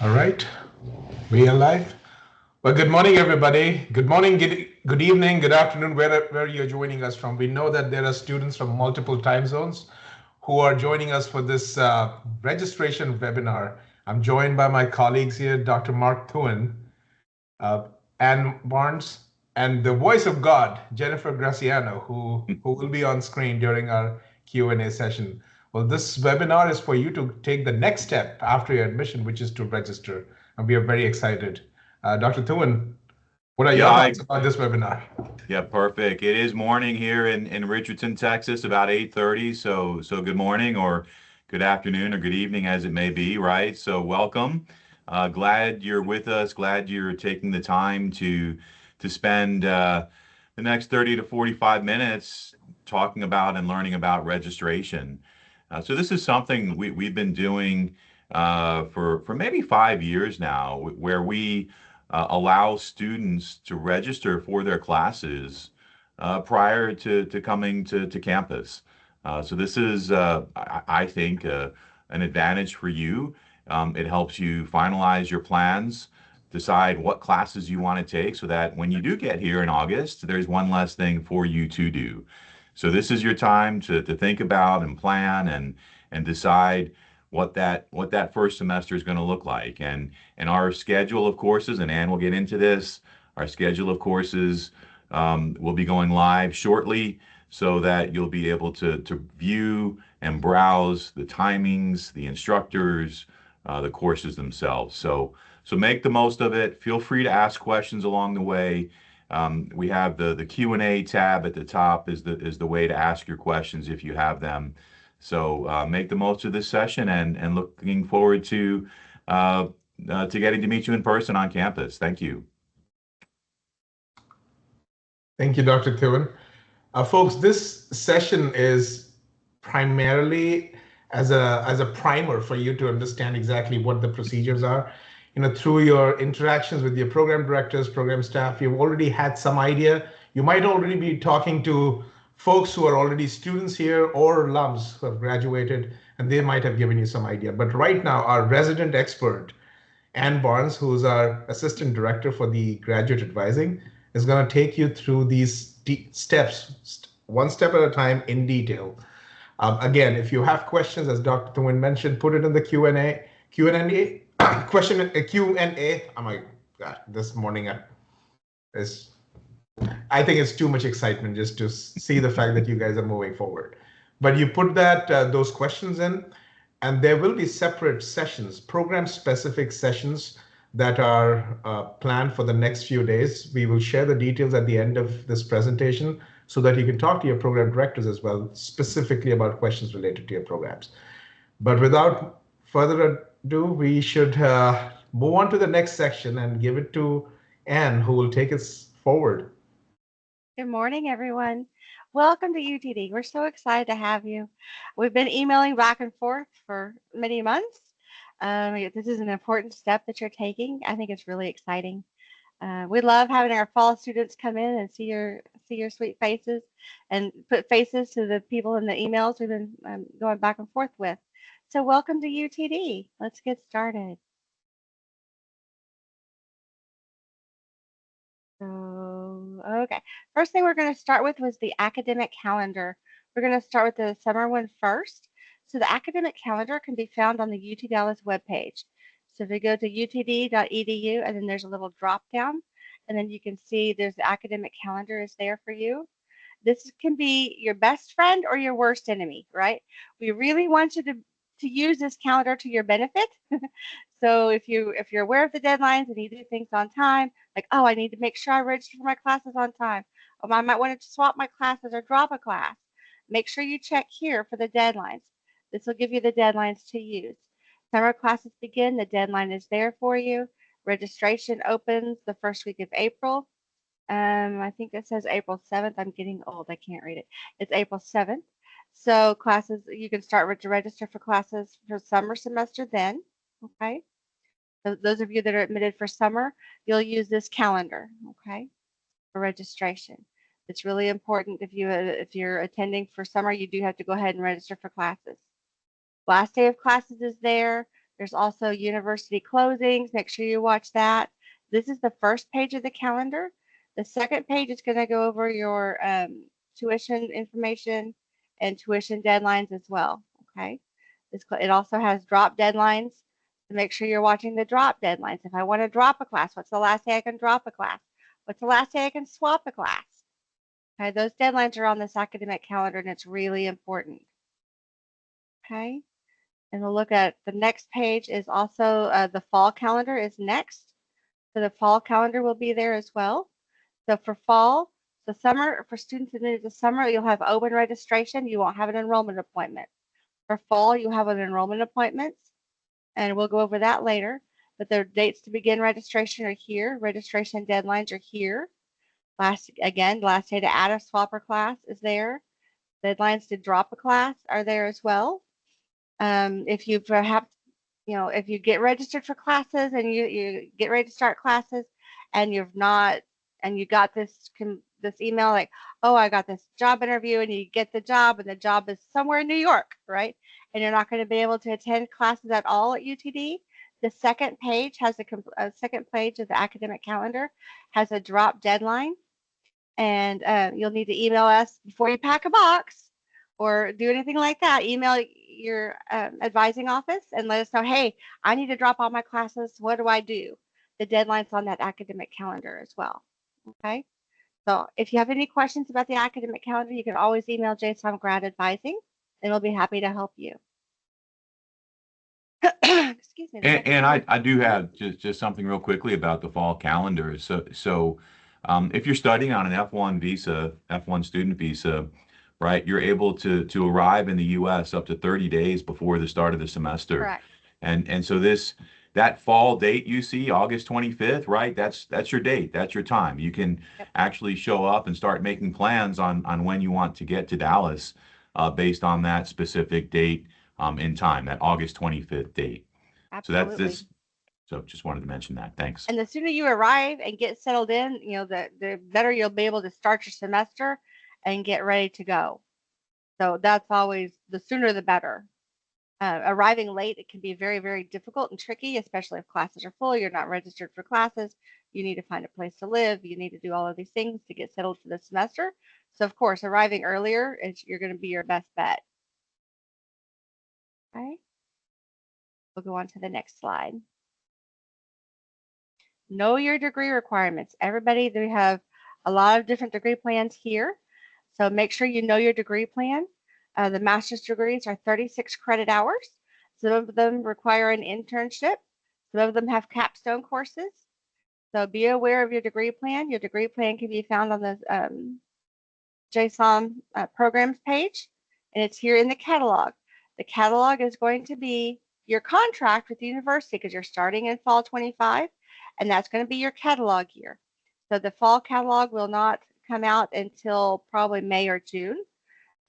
All right, we are live. Well, good morning, everybody. Good morning, good evening, good afternoon, where you're joining us from. We know that there are students from multiple time zones who are joining us for this registration webinar. I'm joined by my colleagues here, Dr. Mark Thouin, uh, Anne Barnes, and the voice of God, Jennifer Graciano, who will be on screen during our Q&A session. Well, this webinar is for you to take the next step after your admission, which is to register. And we are very excited. Dr. Thouin, what are Yeah, your thoughts about this webinar? yeah, perfect. It is morning here in Richardson, Texas, about 8:30. So good morning or good afternoon or good evening as it may be, right? So welcome. Glad you're with us. Glad you're taking the time to spend the next 30 to 45 minutes talking about and learning about registration. So this is something we've been doing for maybe 5 years now, where we allow students to register for their classes prior to coming to campus. So this is, I think, an advantage for you. It helps you finalize your plans, decide what classes you want to take so that when you do get here in August, there's one less thing for you to do. So this is your time to think about and plan and decide what that first semester is going to look like. And our schedule of courses, and Ann will get into this, our schedule of courses will be going live shortly so that you'll be able to view and browse the timings, the instructors, the courses themselves. So make the most of it. Feel free to ask questions along the way. We have the Q&A tab at the top is the way to ask your questions if you have them. So make the most of this session and looking forward uh, to getting to meet you in person on campus. Thank you. Thank you, Dr. Thouin. Folks, this session is primarily as a primer for you to understand exactly what the procedures are. Through your interactions with your program directors, program staff, you've already had some idea. You might already be talking to folks who are already students here or alums who have graduated, and they might have given you some idea. But right now, our resident expert, Anne Barnes, who's our assistant director for the graduate advising, is going to take you through these steps, one step at a time in detail. Again, if you have questions, as Dr. Thouin mentioned, put it in the Q&A question, Q&A. Oh my God, this morning is, I think it's too much excitement just to see the fact that you guys are moving forward. But you put those questions in, and there will be separate sessions, program-specific sessions that are planned for the next few days. We will share the details at the end of this presentation so that you can talk to your program directors as well, specifically about questions related to your programs. But without further ado, we should move on to the next section and give it to Anne, who will take us forward. Good morning, everyone. Welcome to UTD. We're so excited to have you. We've been emailing back and forth for many months. This is an important step that you're taking. I think it's really exciting. We love having our fall students come in and see your sweet faces and put faces to the people in the emails we've been going back and forth with. So welcome to UTD. Let's get started. So, okay. First thing we're going to start with was the academic calendar. We're going to start with the summer one first. So the academic calendar can be found on the UT Dallas webpage. So if you go to utd.edu and then there's a little drop down, and then you can see there's the academic calendar is there for you. This can be your best friend or your worst enemy, right? We really want you to use this calendar to your benefit. So if you're aware of the deadlines and you do things on time, like, oh, I need to make sure I register for my classes on time. Or I might want to swap my classes or drop a class. Make sure you check here for the deadlines. This will give you the deadlines to use. Summer classes begin, the deadline is there for you. Registration opens the first week of April. I think it says April 7th. I'm getting old. I can't read it. It's April 7th. So classes, you can start to register for classes for summer semester then. Okay. So those of you that are admitted for summer, you'll use this calendar, okay, for registration. It's really important if you're attending for summer, you do have to go ahead and register for classes. Last day of classes is there. There's also university closings. Make sure you watch that. This is the first page of the calendar. The second page is going to go over your tuition information and tuition deadlines as well. Okay. It also has drop deadlines. So make sure you're watching the drop deadlines. If I want to drop a class, what's the last day I can drop a class? What's the last day I can swap a class? Okay, those deadlines are on this academic calendar, and it's really important. Okay, and we'll look at the next page is also the fall calendar is next. So the fall calendar will be there as well. So for fall, the summer, for students admitted to summer, you'll have open registration. You won't have an enrollment appointment. For fall, you have an enrollment appointment, and we'll go over that later. But the dates to begin registration are here. Registration deadlines are here. Last day to add a swapper class is there. Deadlines to drop a class are there as well. If you perhaps, if you get registered for classes and you get ready to start classes and you've not, and you got this email like, oh, I got this job interview, and you get the job and the job is somewhere in New York, right? And you're not going to be able to attend classes at all at UTD. The second page has a second page of the academic calendar has a drop deadline, and you'll need to email us before you pack a box or do anything like that. Email your advising office and let us know, hey, I need to drop all my classes. What do I do? The deadline's on that academic calendar as well. Okay. So if you have any questions about the academic calendar, you can always email JSOM Grad Advising, and we'll be happy to help you. Excuse me. And I do have just something real quickly about the fall calendar. So if you're studying on an F-1 visa, F-1 student visa, right, you're able to arrive in the U.S. up to 30 days before the start of the semester. Correct. And so that fall date you see, August 25th, right? That's your date. That's your time. You can actually show up and start making plans on when you want to get to Dallas based on that specific date in time, that August 25th date. Absolutely. So just wanted to mention that. Thanks. And the sooner you arrive and get settled in, the better you'll be able to start your semester and get ready to go. So that's always, the sooner the better. Arriving late, it can be very, very difficult and tricky, especially if classes are full, you're not registered for classes, you need to find a place to live, you need to do all of these things to get settled for the semester. So of course, arriving earlier you're going to be your best bet. Okay. We'll go on to the next slide. Know your degree requirements. Everybody, we have a lot of different degree plans here. So make sure you know your degree plan. The master's degrees are 36 credit hours. Some of them require an internship. Some of them have capstone courses. So be aware of your degree plan. Your degree plan can be found on the JSOM programs page, and it's here in the catalog. The catalog is going to be your contract with the university because you're starting in fall 25, and that's going to be your catalog year. So the fall catalog will not come out until probably May or June.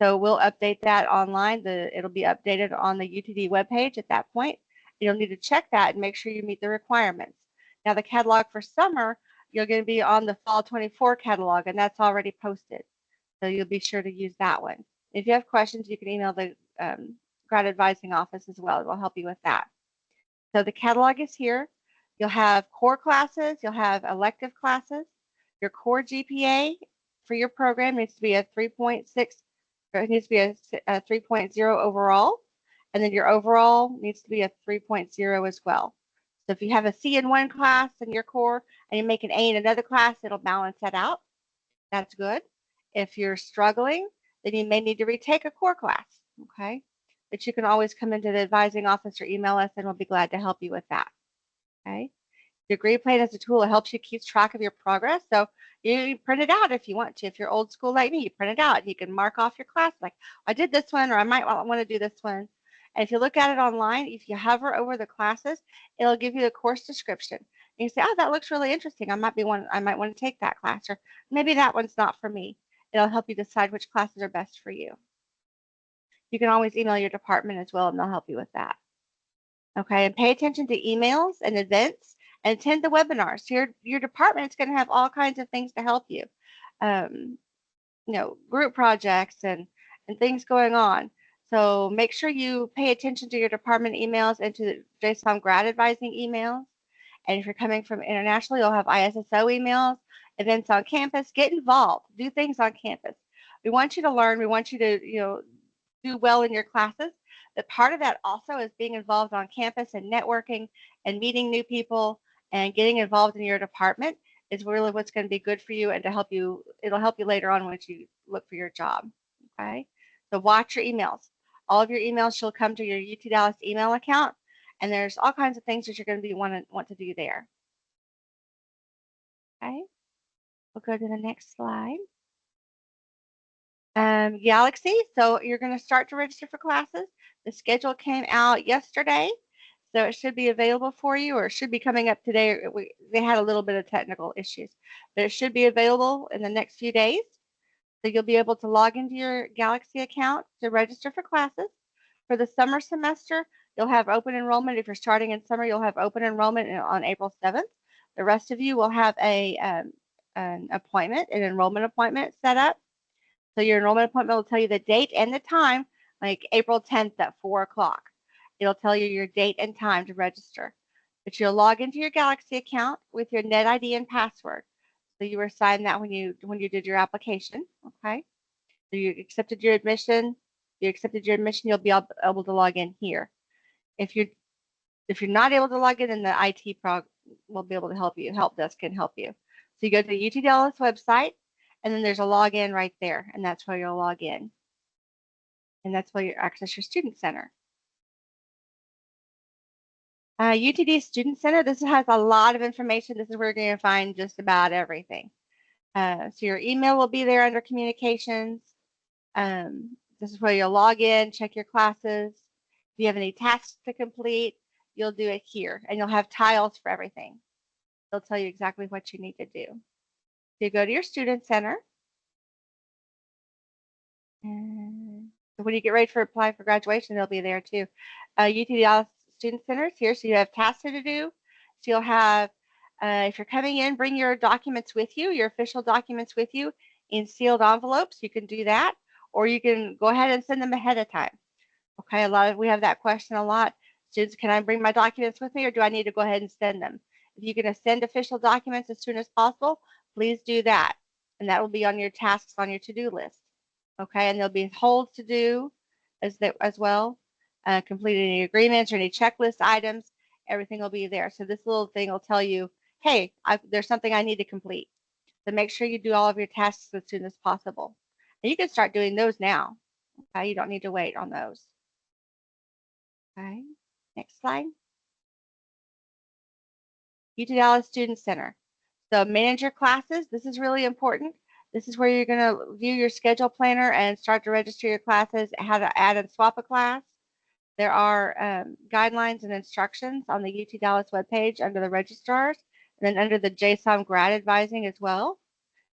So we'll update that online. It'll be updated on the UTD webpage at that point. You'll need to check that and make sure you meet the requirements. Now the catalog for summer, you're going to be on the fall 24 catalog, and that's already posted. So you'll be sure to use that one. If you have questions, you can email the grad advising office as well. It will help you with that. So the catalog is here. You'll have core classes. You'll have elective classes. Your core GPA for your program needs to be a 3.6, or it needs to be a 3.0 overall. And then your overall needs to be a 3.0 as well. So if you have a C in one class in your core and you make an A in another class, it'll balance that out. That's good. If you're struggling, then you may need to retake a core class, okay? But you can always come into the advising office or email us, and we'll be glad to help you with that, okay? Degree plan is a tool that helps you keep track of your progress. So you print it out if you want to. If you're old school like me, you print it out. And you can mark off your class, like, I did this one, or I might want to do this one. And if you look at it online, if you hover over the classes, it'll give you the course description. And you say, oh, that looks really interesting. I might want to take that class, or maybe that one's not for me. It'll help you decide which classes are best for you. You can always email your department as well, and they'll help you with that. Okay, and pay attention to emails and events, and attend the webinars. Your department is going to have all kinds of things to help you. Group projects and things going on. So make sure you pay attention to your department emails and to the JSOM grad advising emails. And if you're coming from international, you'll have ISSO emails, events on campus. Get involved. Do things on campus. We want you to learn. We want you to, do well in your classes. But part of that also is being involved on campus and networking and meeting new people and getting involved in your department is really what's going to be good for you and to help you. It'll help you later on once you look for your job. Okay. So watch your emails. All of your emails should come to your UT Dallas email account, and there's all kinds of things that you're going to want to do there. Okay. We'll go to the next slide. Galaxy. So you're going to start to register for classes. The schedule came out yesterday, so it should be available for you, or it should be coming up today. They had a little bit of technical issues, but it should be available in the next few days. So you'll be able to log into your Galaxy account to register for classes. For the summer semester, you'll have open enrollment. If you're starting in summer, you'll have open enrollment on April 7th. The rest of you will have an enrollment appointment set up. So your enrollment appointment will tell you the date and the time, like April 10th at 4 o'clock. It'll tell you your date and time to register. But you'll log into your Galaxy account with your net ID and password. So you were assigned that when you did your application. Okay. So you accepted your admission. You'll be able to log in here. If you're not able to log in, then the IT prog will be able to help you. Help desk can help you. So you go to the UT Dallas website, and then there's a login right there, and that's where you'll log in. And that's where you access your student center. UTD Student Center, this has a lot of information. This is where you're going to find just about everything. So your email will be there under communications. This is where you'll log in, check your classes. If you have any tasks to complete, you'll do it here, and you'll have tiles for everything. They'll tell you exactly what you need to do. So you go to your student center. And when you get ready for apply for graduation, they'll be there too. UT Dallas Student Center is here, so you have tasks to do. So you'll have, if you're coming in, bring your documents with you, your official documents with you in sealed envelopes. You can do that, or you can go ahead and send them ahead of time. Okay, we have that question a lot. Students, can I bring my documents with me, or do I need to go ahead and send them? If you're going to send official documents as soon as possible, please do that, and that will be on your tasks on your to-do list. Okay, and there'll be holds to do as well. Completing any agreements or any checklist items, everything will be there. So this little thing will tell you, hey, there's something I need to complete. So make sure you do all of your tasks as soon as possible. And you can start doing those now. Okay, you don't need to wait on those. Okay, next slide. UT Dallas Student Center. So manage your classes. This is really important. This is where you're going to view your schedule planner and start to register your classes, how to add and swap a class. There are guidelines and instructions on the UT Dallas webpage under the registrars, and then under the JSOM grad advising as well.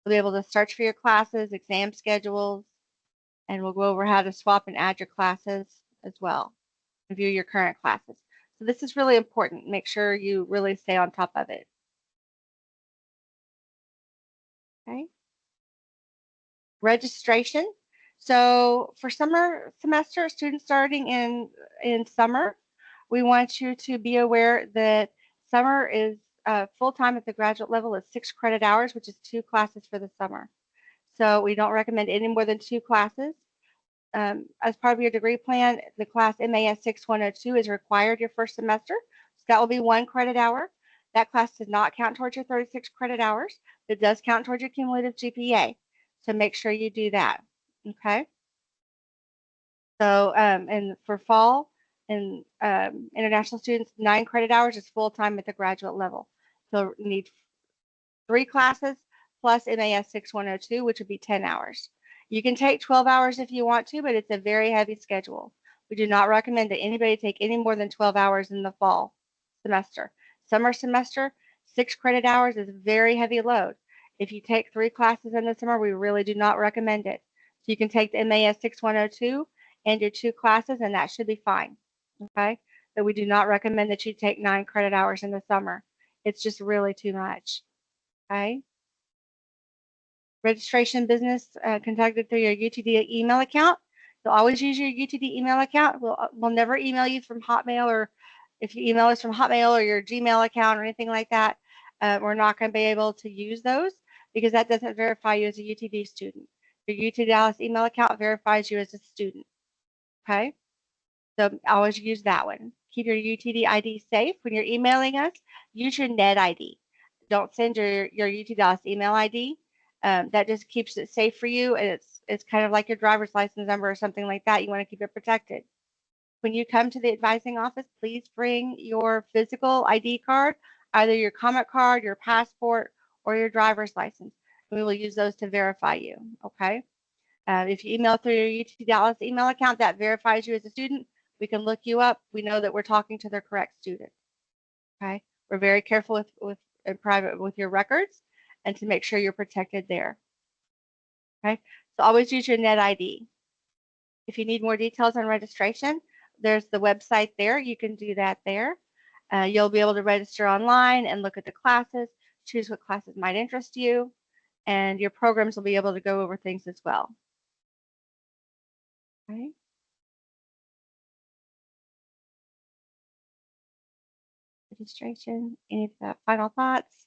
You'll be able to search for your classes, exam schedules, and we'll go over how to swap and add your classes as well, and view your current classes. So this is really important. Make sure you really stay on top of it. Okay. Registration. So for summer semester, students starting in summer, we want you to be aware that summer is full-time at the graduate level is 6 credit hours, which is 2 classes for the summer. So we don't recommend any more than 2 classes. As part of your degree plan, the class MAS 6102 is required your first semester. So that will be 1 credit hour. That class does not count towards your 36 credit hours. It does count towards your cumulative GPA. So make sure you do that. Okay. So, and for fall and international students, 9 credit hours is full time at the graduate level. So you need 3 classes plus MAS 6102, which would be 10 hours. You can take 12 hours if you want to, but it's a very heavy schedule. We do not recommend that anybody take any more than 12 hours in the fall semester. Summer semester, 6 credit hours is a very heavy load. If you take 3 classes in the summer, we really do not recommend it. So you can take the MAS 6102 and your 2 classes, and that should be fine. Okay? But we do not recommend that you take 9 credit hours in the summer. It's just really too much. Okay? Registration business conducted through your UTD email account. So always use your UTD email account. We'll never email you from Hotmail, or if you email us from Hotmail or your Gmail account or anything like that, we're not going to be able to use those because that doesn't verify you as a UTD student. Your UT Dallas email account verifies you as a student. Okay? So always use that one. Keep your UTD ID safe. When you're emailing us, use your net ID. Don't send your UT Dallas email ID. That just keeps it safe for you, and it's kind of like your driver's license number or something like that. You want to keep it protected. When you come to the advising office, please bring your physical ID card, either your comment card, your passport, or your driver's license. We will use those to verify you, okay? If you email through your UT Dallas email account, that verifies you as a student. We can look you up. We know that we're talking to the correct student, okay? We're very careful with in private with your records and to make sure you're protected there, okay? So always use your net ID. If you need more details on registration, there's the website there. You can do that there. You'll be able to register online and look at the classes, choose what classes might interest you, and your programs will be able to go over things as well. Okay. Registration. Any final thoughts?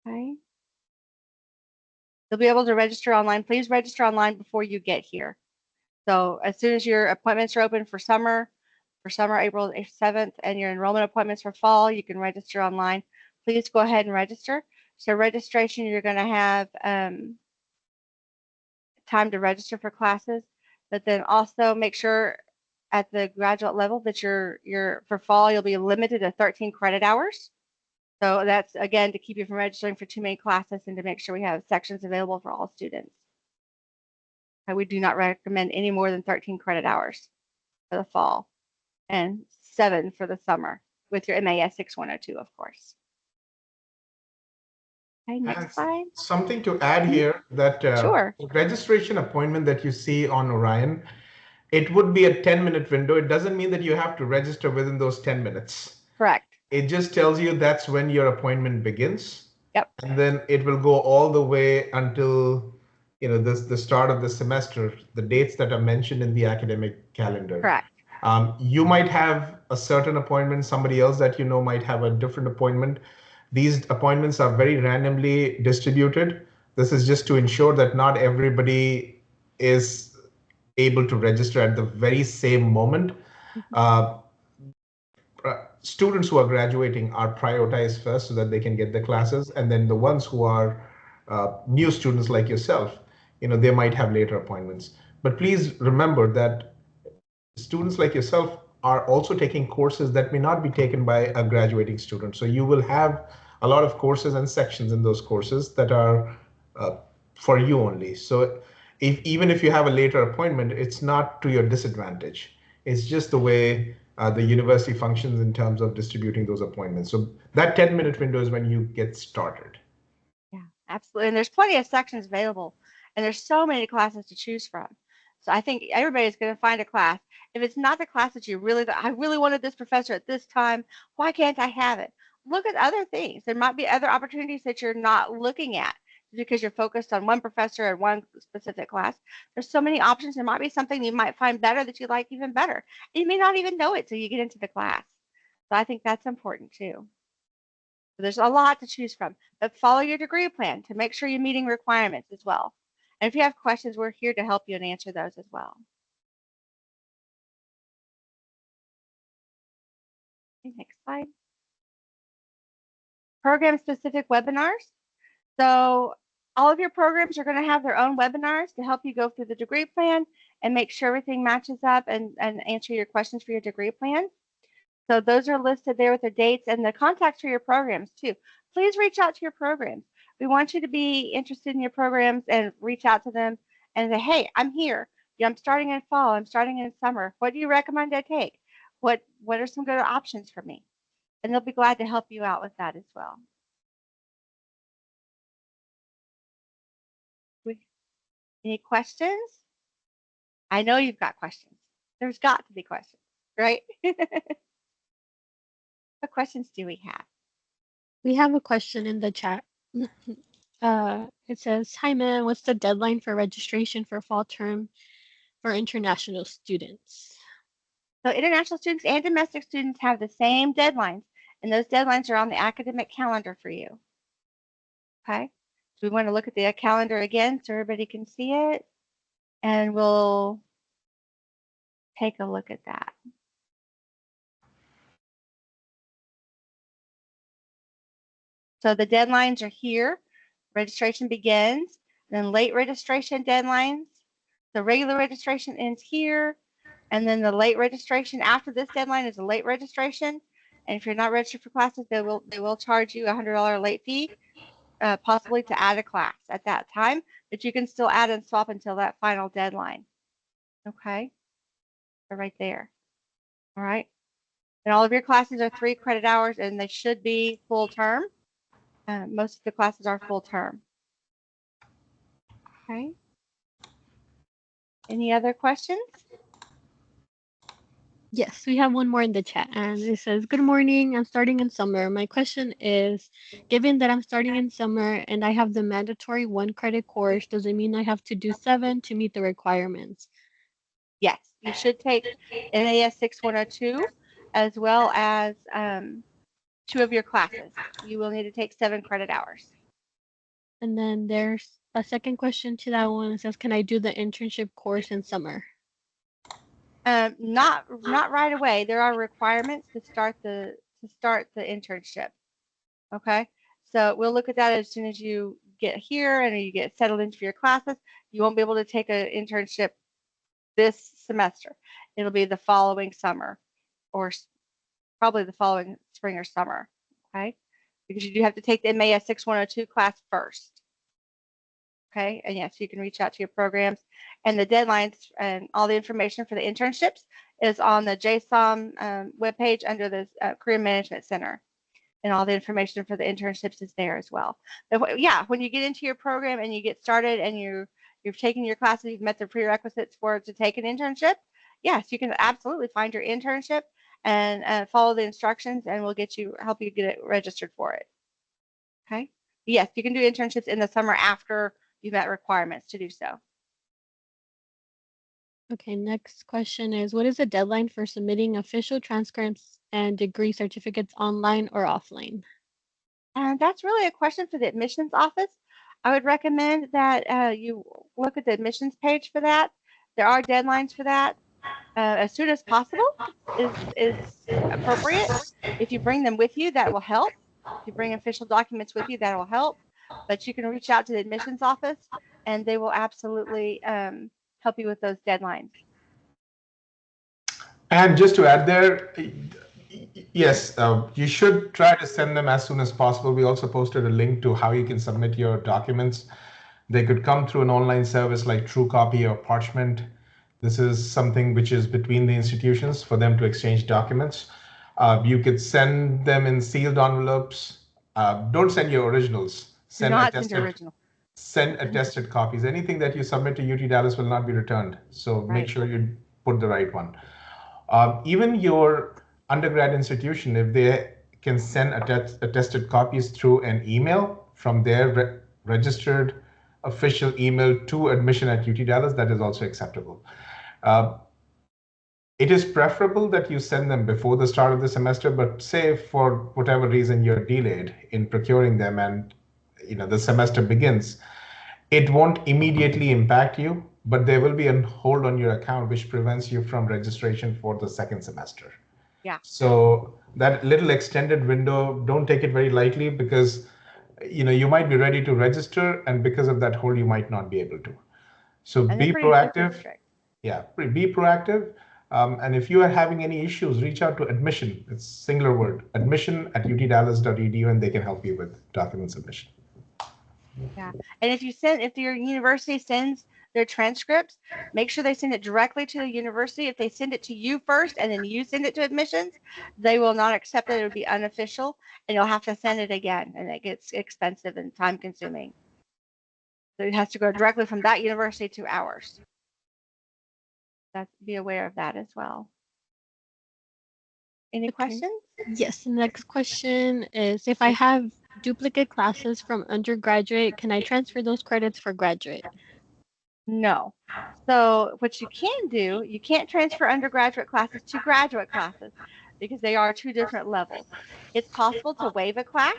Okay. You'll be able to register online. Please register online before you get here. So as soon as your appointments are open for summer April 7th, and your enrollment appointments for fall, you can register online. Please go ahead and register. So registration, you're going to have time to register for classes, but then also make sure at the graduate level that for fall, you'll be limited to 13 credit hours. So that's, again, to keep you from registering for too many classes and to make sure we have sections available for all students. We do not recommend any more than 13 credit hours for the fall and 7 for the summer with your MAS 6102, of course. Okay, next slide. Something to add here, that Sure. registration appointment that you see on Orion, it would be a 10-minute window. It doesn't mean that you have to register within those 10 minutes. Correct. It just tells you that's when your appointment begins. Yep. And then it will go all the way until the start of the semester, the dates that are mentioned in the academic calendar. Correct. You might have a certain appointment, somebody else that you know might have a different appointment. These appointments are very randomly distributed. This is just to ensure that not everybody is able to register at the very same moment. Students who are graduating are prioritized first so that they can get the classes, and then the ones who are new students like yourself, they might have later appointments. But please remember that students like yourself are also taking courses that may not be taken by a graduating student. So you will have a lot of courses and sections in those courses that are for you only. So even if you have a later appointment, it's not to your disadvantage. It's just the way the university functions in terms of distributing those appointments. So that 10-minute window is when you get started. Yeah, absolutely. And there's plenty of sections available, and there's so many classes to choose from. So I think everybody's going to find a class. If it's not the class that I really wanted this professor at this time, why can't I have it? Look at other things. There might be other opportunities that you're not looking at because you're focused on one professor and one specific class. There's so many options. There might be something you might find better that you like even better. You may not even know it till you get into the class. So I think that's important too. So there's a lot to choose from, but follow your degree plan to make sure you're meeting requirements as well. And if you have questions, we're here to help you and answer those as well. Okay, next slide. Program-specific webinars. So all of your programs are going to have their own webinars to help you go through the degree plan and make sure everything matches up and answer your questions for your degree plan. So those are listed there with the dates and the contacts for your programs too. Please reach out to your programs. We want you to be interested in your programs and reach out to them and say, hey, I'm here. I'm starting in fall. I'm starting in summer. What do you recommend I take? What are some good options for me? And they'll be glad to help you out with that as well. Any questions? I know you've got questions. There's got to be questions, right? What questions do we have? We have a question in the chat. It says, hi, man, what's the deadline for registration for fall term for international students? So international students and domestic students have the same deadlines, and those deadlines are on the academic calendar for you. Okay, so we want to look at the calendar again so everybody can see it, and we'll take a look at that. So the deadlines are here. Registration begins, then late registration deadlines. The regular registration ends here, and then the late registration after this deadline is a late registration. And if you're not registered for classes, they will charge you a $100 late fee, possibly to add a class at that time, but you can still add and swap until that final deadline. Okay, so right there. All right, and all of your classes are 3 credit hours, and they should be full term. Most of the classes are full term. Okay. Any other questions? Yes, we have one more in the chat, and it says, "Good morning. I'm starting in summer. My question is, given that I'm starting in summer and I have the mandatory 1 credit course, does it mean I have to do 7 to meet the requirements?" Yes, you should take NAS 6102 as well as 2 of your classes. You will need to take 7 credit hours. And then there's a second question to that one. It says, "Can I do the internship course in summer?" Not right away. There are requirements to start the internship. Okay, so we'll look at that as soon as you get here and you get settled into your classes. You won't be able to take an internship this semester. It'll be the following summer, or probably the following spring or summer. Okay, because you do have to take the MAS 6102 class first. Okay, and yes, you can reach out to your programs, and the deadlines and all the information for the internships is on the JSOM webpage under the Career Management Center, and all the information for the internships is there as well. But yeah, when you get into your program and you get started and you've taken your classes, you've met the prerequisites for to take an internship, yes, you can absolutely find your internship and follow the instructions, and we'll help you get it registered for it. Okay. Yes, you can do internships in the summer after you've met requirements to do so. Okay, next question is, what is the deadline for submitting official transcripts and degree certificates online or offline? And that's really a question for the admissions office. I would recommend that you look at the admissions page for that. There are deadlines for that. As soon as possible is appropriate. If you bring them with you, that will help. If you bring official documents with you, that will help. But you can reach out to the admissions office, and they will absolutely help you with those deadlines. And just to add there, yes, you should try to send them as soon as possible. We also posted a link to how you can submit your documents. They could come through an online service like TrueCopy or Parchment. This is something which is between the institutions for them to exchange documents. You could send them in sealed envelopes. Don't send your originals. Send attested copies. Anything that you submit to UT Dallas will not be returned. So make sure you put the right one. Even your undergrad institution, if they can send attested copies through an email from their registered official email to admission@UT Dallas, that is also acceptable. It is preferable that you send them before the start of the semester, but say for whatever reason you're delayed in procuring them and the semester begins, it won't immediately impact you, but there will be a hold on your account which prevents you from registration for the second semester. Yeah. So that little extended window, don't take it very lightly, because you might be ready to register, and because of that hold, you might not be able to. So be proactive. Yeah, be proactive. And if you are having any issues, reach out to admission. It's singular word, admission@utdallas.edu, and they can help you with document submission. Yeah, and if your university sends their transcripts, make sure they send it directly to the university. If they send it to you first and then you send it to admissions, they will not accept it. It would be unofficial, and you'll have to send it again, and it gets expensive and time consuming. So it has to go directly from that university to ours. Be aware of that as well. Any questions? Yes, the next question is, if I have duplicate classes from undergraduate, can I transfer those credits for graduate? No. So what you can do, you can't transfer undergraduate classes to graduate classes because they are two different levels. It's possible to waive a class.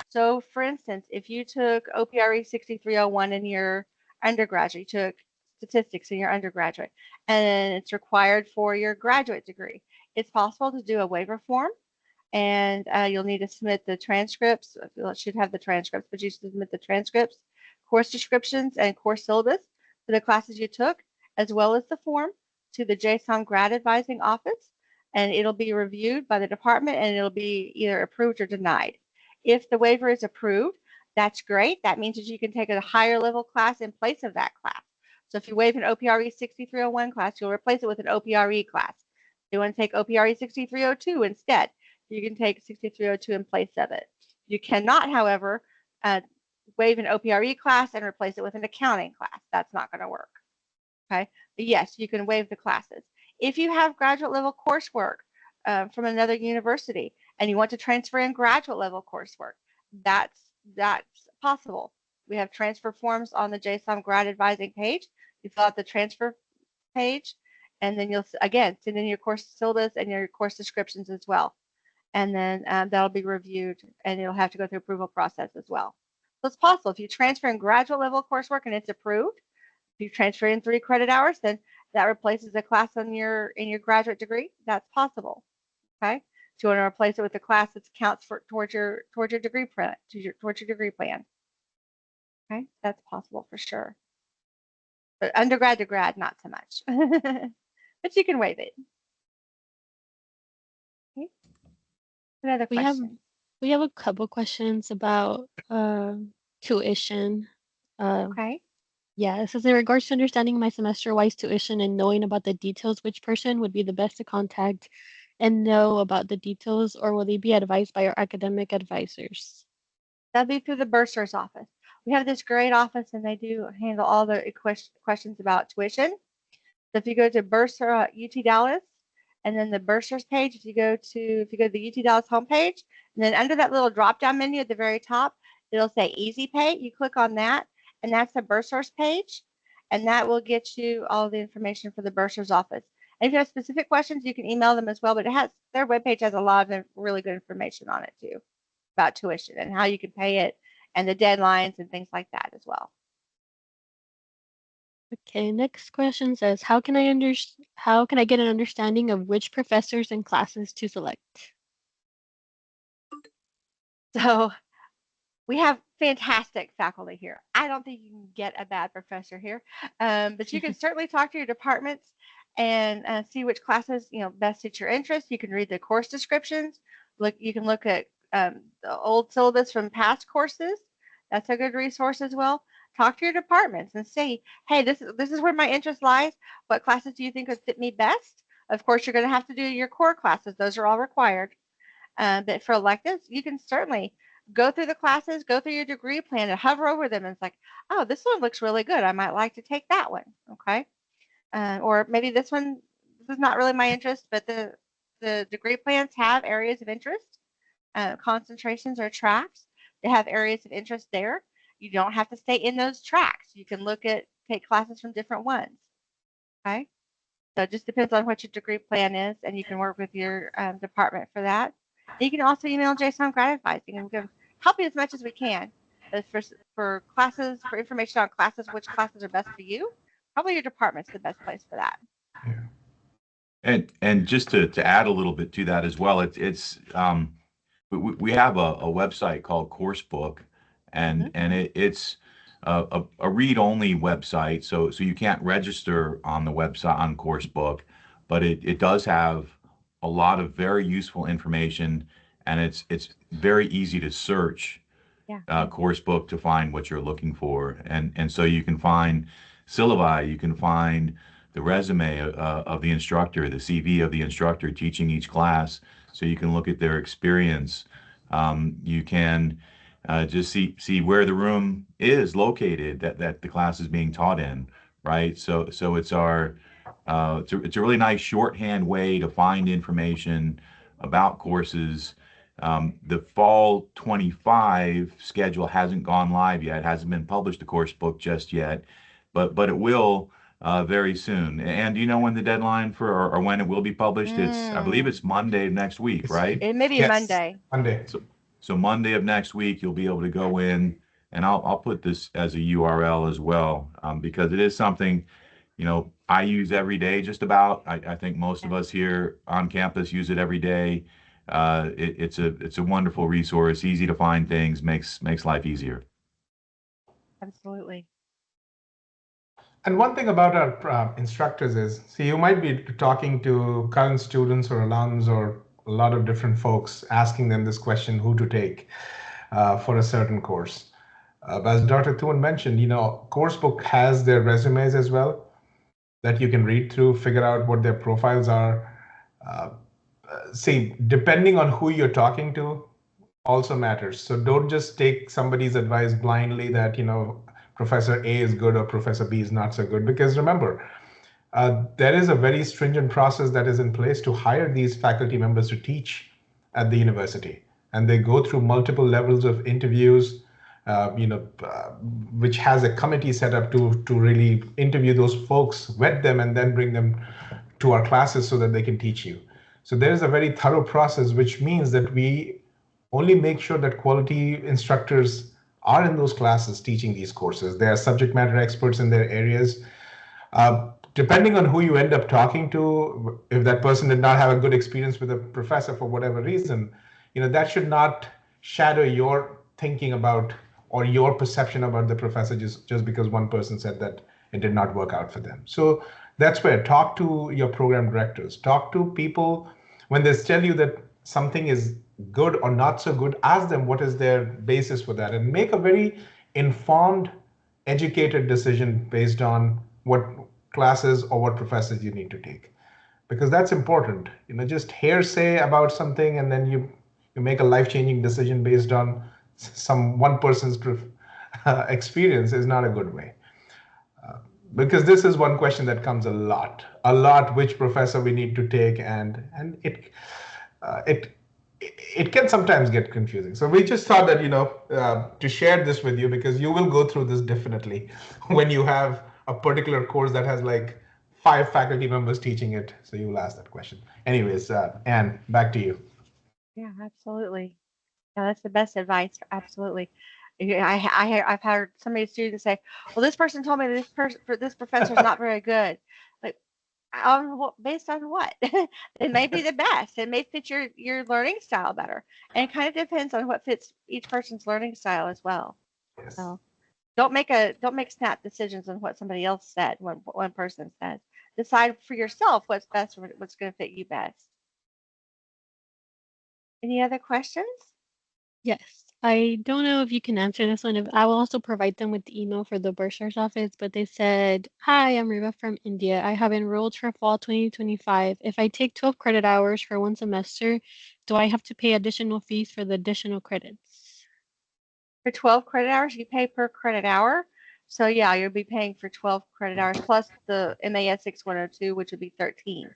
So for instance, if you took OPRE 6301 in your undergraduate, you took statistics in your undergraduate, and it's required for your graduate degree, it's possible to do a waiver form, and you'll need to submit the transcripts. You should have the transcripts, but you submit the transcripts, course descriptions, and course syllabus for the classes you took, as well as the form to the JSOM Grad Advising Office, and it'll be reviewed by the department, and it'll be either approved or denied. If the waiver is approved, that's great. That means that you can take a higher level class in place of that class. So if you waive an OPRE 6301 class, you'll replace it with an OPRE class. If you want to take OPRE 6302 instead, you can take 6302 in place of it. You cannot, however, waive an OPRE class and replace it with an accounting class. That's not going to work. Okay. But yes, you can waive the classes. If you have graduate level coursework from another university and you want to transfer in graduate level coursework, that's possible. We have transfer forms on the JSOM Grad Advising page. You fill out the transfer page, and then you'll again send in your course syllabus and your course descriptions as well. And then that'll be reviewed, and it'll have to go through approval process as well. So it's possible if you transfer in graduate level coursework and it's approved. If you transfer in 3 credit hours, then that replaces a class in your graduate degree. That's possible. Okay. So you want to replace it with a class that counts towards your degree plan, towards your degree plan. Okay, that's possible for sure. But undergrad to grad, not so much. But you can waive it. Okay. Another question. We have a couple questions about tuition. Okay. Yeah, it says in regards to understanding my semester-wise tuition and knowing about the details, which person would be the best to contact and know about the details, or will they be advised by our academic advisors? That'll be through the bursar's office. We have this great office, and they do handle all the questions about tuition. So if you go to bursar at UT Dallas, and then the bursars page, if you go to the UT Dallas homepage, and then under that little drop-down menu at the very top, it'll say Easy Pay. You click on that, and that's the bursars page, and that will get you all the information for the bursar's office. And if you have specific questions, you can email them as well. But their webpage has a lot of really good information on it too, about tuition and how you can pay it, and the deadlines and things like that as well. Okay, next question says, how can I get an understanding of which professors and classes to select? So we have fantastic faculty here. I don't think you can get a bad professor here, but you can certainly talk to your departments and see which classes best suit your interest. You can read the course descriptions. You can look at the old syllabus from past courses. That's a good resource as well. Talk to your departments and say, hey, this is where my interest lies. What classes do you think would fit me best? Of course, you're going to have to do your core classes. Those are all required. But for electives, you can certainly go through the classes, go through your degree plan, and hover over them. And it's like, oh, this one looks really good. I might like to take that one. Okay. Or maybe this is not really my interest, but the degree plans have areas of interest, concentrations or tracks. They have areas of interest there. You don't have to stay in those tracks. You can take classes from different ones. Okay. So it just depends on what your degree plan is, and you can work with your department for that. And you can also email JSOM Grad Advising, and we can help you as much as we can. But for classes, for information on classes, which classes are best for you, probably your department's the best place for that. Yeah. And just to add a little bit to that as well, we have a website called Coursebook, and it's a read-only website, so you can't register on the website on Coursebook, but it does have a lot of very useful information, and it's very easy to search Coursebook to find what you're looking for, and so you can find syllabi, you can find the resume of the instructor, the CV of the instructor teaching each class, so you can look at their experience. You can just see where the room is located that the class is being taught in, right? So it's it's a really nice shorthand way to find information about courses. The fall 25 schedule hasn't gone live yet, hasn't been published, the course book just yet. but it will very soon. And do you know when the deadline for or when it will be published? I believe it's Monday of next week, right? It may be Yes, Monday. Monday. So Monday of next week, you'll be able to go in, and I'll put this as a URL as well, because it is something, I use every day just about. I think most of us here on campus use it every day. It's a wonderful resource, easy to find things, makes life easier. Absolutely. And one thing about our instructors is, see, you might be talking to current students or alums or a lot of different folks, asking them this question, who to take for a certain course. As Dr. Thun mentioned, Coursebook has their resumes as well that you can read through, figure out what their profiles are. See, depending on who you're talking to also matters. So don't just take somebody's advice blindly that, Professor A is good or Professor B is not so good. Because remember, there is a very stringent process that is in place to hire these faculty members to teach at the university. And they go through multiple levels of interviews, which has a committee set up to really interview those folks, vet them, and then bring them to our classes so that they can teach you. So there is a very thorough process, which means that we only make sure that quality instructors are in those classes teaching these courses. They are subject matter experts in their areas. Depending on who you end up talking to, if that person did not have a good experience with a professor for whatever reason, that should not shadow your thinking about or your perception about the professor just because one person said that it did not work out for them. So that's where talk to your program directors, talk to people when they tell you that something is good or not so good, ask them what is their basis for that and make a very informed, educated decision based on what classes or what professors you need to take, because that's important. Just hearsay about something and then you make a life-changing decision based on some one person's experience is not a good way. Because this is one question that comes a lot, which professor we need to take, and it can sometimes get confusing. So we just thought that to share this with you, because you will go through this definitely when you have a particular course that has like 5 faculty members teaching it. So you will ask that question. Anyways, Anne, back to you. Yeah, absolutely. Yeah, that's the best advice. Absolutely. I've heard so many students say, "Well, this person told me this professor is not very good." Like, based on what? It may be the best. It may fit your learning style better, and it kind of depends on what fits each person's learning style as well. Yes. So don't make snap decisions on what somebody else said. What one person said. Decide for yourself what's best, what's going to fit you best. Any other questions? Yes. I don't know if you can answer this one. If I will also provide them with the email for the bursar's office, but they said, "Hi, I'm Riva from India. I have enrolled for fall 2025. If I take 12 credit hours for one semester, do I have to pay additional fees for the additional credits?" For 12 credit hours, you pay per credit hour. So yeah, you'll be paying for 12 credit hours plus the MAS 6102, which would be 13.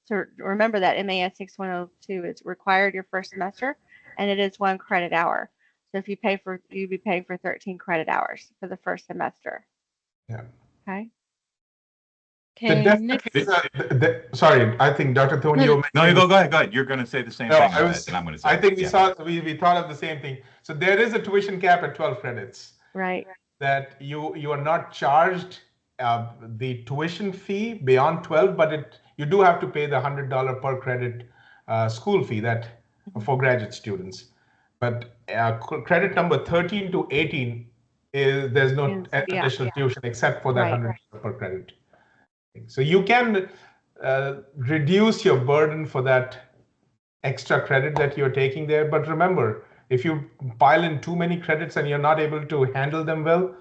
So remember that MAS 6102 is required your first semester, and it is 1 credit hour. So if you'd be paying for 13 credit hours for the first semester. Yeah. Okay. Okay, next. Sorry, I think Dr. Thun, you No, you go ahead. You're going to say the same thing that I'm going to say. I think we thought of the same thing. So there is a tuition cap at 12 credits. Right. That you are not charged the tuition fee beyond 12, but you do have to pay the $100 per credit school fee that for graduate students. But credit number 13 to 18 there's no additional tuition except for that $100 per credit. So you can reduce your burden for that extra credit that you're taking there. But remember, if you pile in too many credits and you're not able to handle them well,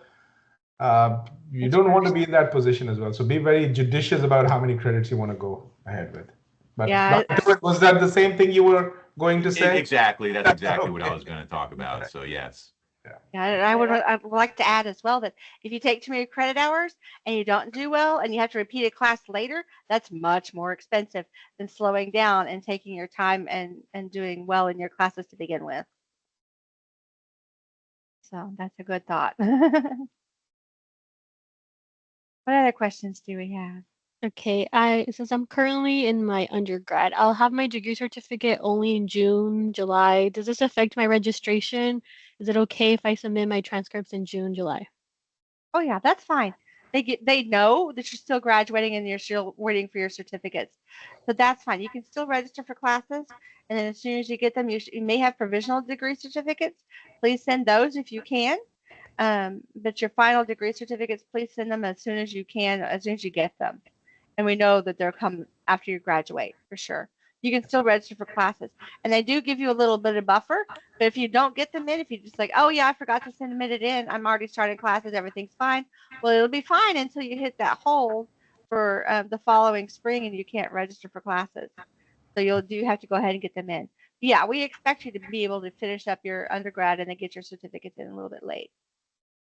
you don't want to be in that position as well. So be very judicious about how many credits you want to go ahead with. But yeah, was that the same thing you were going to say? Exactly. That's exactly what I was going to talk about. So yes. Yeah, and I would like to add as well that if you take too many credit hours and you don't do well and you have to repeat a class later, that's much more expensive than slowing down and taking your time and doing well in your classes to begin with. So that's a good thought. What other questions do we have? Okay, since I'm currently in my undergrad, I'll have my degree certificate only in June, July. Does this affect my registration? Is it okay if I submit my transcripts in June, July? Oh yeah, that's fine. They know that you're still graduating and you're still waiting for your certificates. So that's fine. You can still register for classes, and then as soon as you get them, you may have provisional degree certificates. Please send those if you can. But your final degree certificates, please send them as soon as you can, as soon as you get them. And we know that they'll come after you graduate for sure. You can still register for classes, and they do give you a little bit of buffer. But if you don't get them in, if you just like, oh yeah, I forgot to submit it in, I'm already starting classes, everything's fine. Well, it'll be fine until you hit that hold for the following spring, and you can't register for classes. So you'll do have to go ahead and get them in. But yeah, we expect you to be able to finish up your undergrad and then get your certificates in a little bit late.